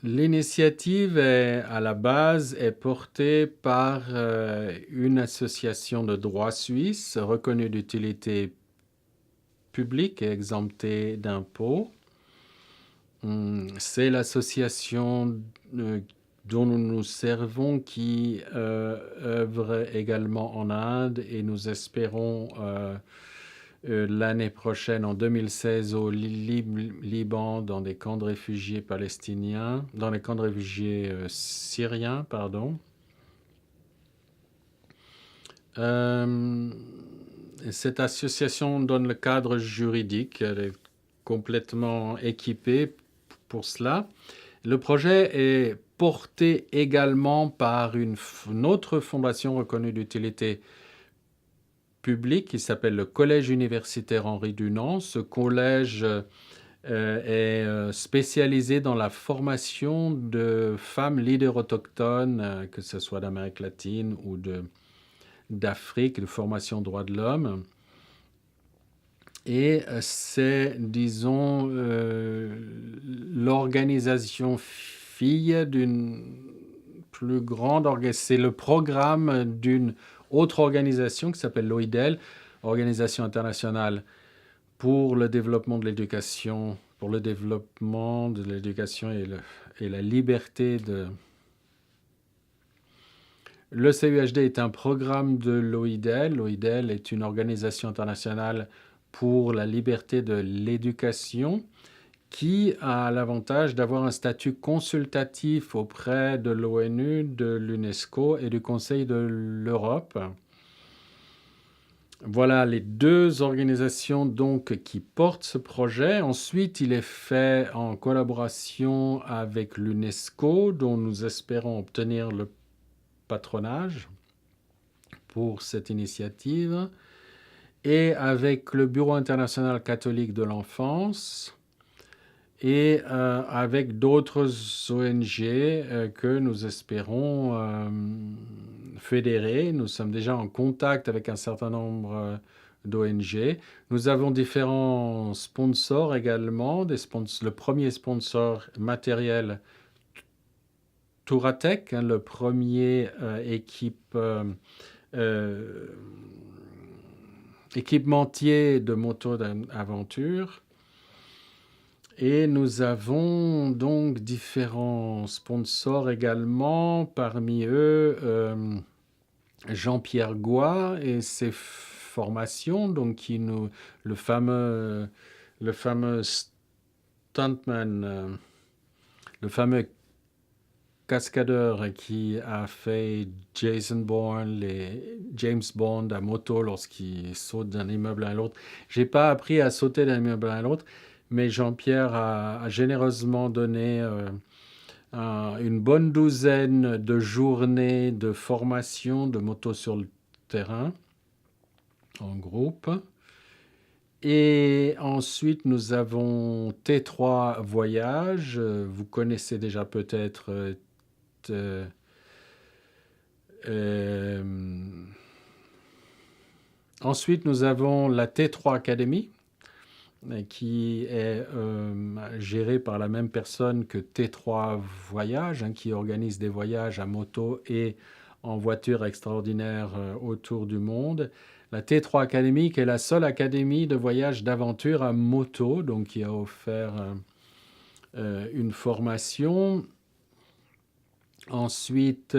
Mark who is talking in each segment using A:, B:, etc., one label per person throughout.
A: L'initiative à la base est portée par une association de droit suisse reconnue d'utilité publique et exemptée d'impôts. C'est l'association dont nous nous servons qui œuvre également en Inde et nous espérons l'année prochaine, en 2016, au Liban, dans des camps de réfugiés palestiniens, dans les camps de réfugiés syriens, pardon. Cette association donne le cadre juridique, elle est complètement équipée pour cela. Le projet est porté également par une autre fondation reconnue d'utilité public qui s'appelle le Collège universitaire Henri Dunant. Ce collège est spécialisé dans la formation de femmes leaders autochtones, que ce soit d'Amérique latine ou d'Afrique, de formation droits de l'homme. Et c'est, disons, l'organisation fille d'une plus grande organisation. C'est le programme d'une autre organisation qui s'appelle l'OIDEL, Organisation internationale pour le développement de l'éducation, et la liberté de... Le CUHD est un programme de l'OIDEL. L'OIDEL est une organisation internationale pour la liberté de l'éducation qui a l'avantage d'avoir un statut consultatif auprès de l'ONU, de l'UNESCO et du Conseil de l'Europe. Voilà les deux organisations donc qui portent ce projet. Ensuite, il est fait en collaboration avec l'UNESCO, dont nous espérons obtenir le patronage pour cette initiative, et avec le Bureau international catholique de l'enfance, et avec d'autres ONG que nous espérons fédérer. Nous sommes déjà en contact avec un certain nombre d'ONG. Nous avons différents sponsors également. Le premier sponsor matériel, Touratech, le premier équipementier de motos d'aventure. Et nous avons donc différents sponsors également, parmi eux Jean-Pierre Goy et ses formations, donc le fameux stuntman, le fameux cascadeur qui a fait Jason Bourne, les James Bond à moto lorsqu'il saute d'un immeuble à l'autre. J'ai pas appris à sauter d'un immeuble à l'autre, mais Jean-Pierre a généreusement donné une bonne douzaine de journées de formation de moto sur le terrain en groupe. Et ensuite, nous avons T3 Voyages. Vous connaissez déjà peut-être ensuite, nous avons la T3 Academy, qui est gérée par la même personne que T3 Voyages, qui organise des voyages à moto et en voiture extraordinaire autour du monde. La T3 Academy, qui est la seule académie de voyage d'aventure à moto, donc qui a offert une formation. Ensuite,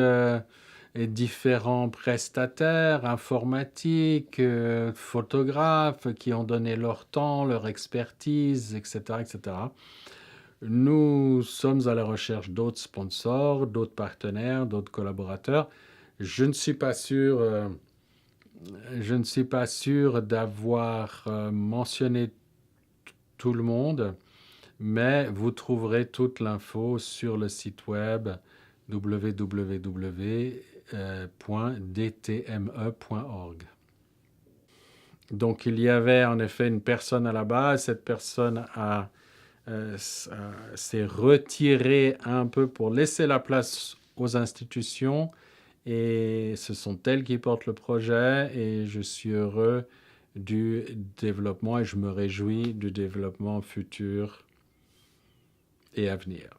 A: différents prestataires informatiques, photographes qui ont donné leur temps, leur expertise, etc., etc. Nous sommes à la recherche d'autres sponsors, d'autres partenaires, d'autres collaborateurs. Je ne suis pas sûr d'avoir mentionné tout le monde, mais vous trouverez toute l'info sur le site web www.dtme.org. Donc il y avait en effet une personne à la base, cette personne s'est retirée un peu pour laisser la place aux institutions et ce sont elles qui portent le projet et je suis heureux du développement et je me réjouis du développement futur et à venir.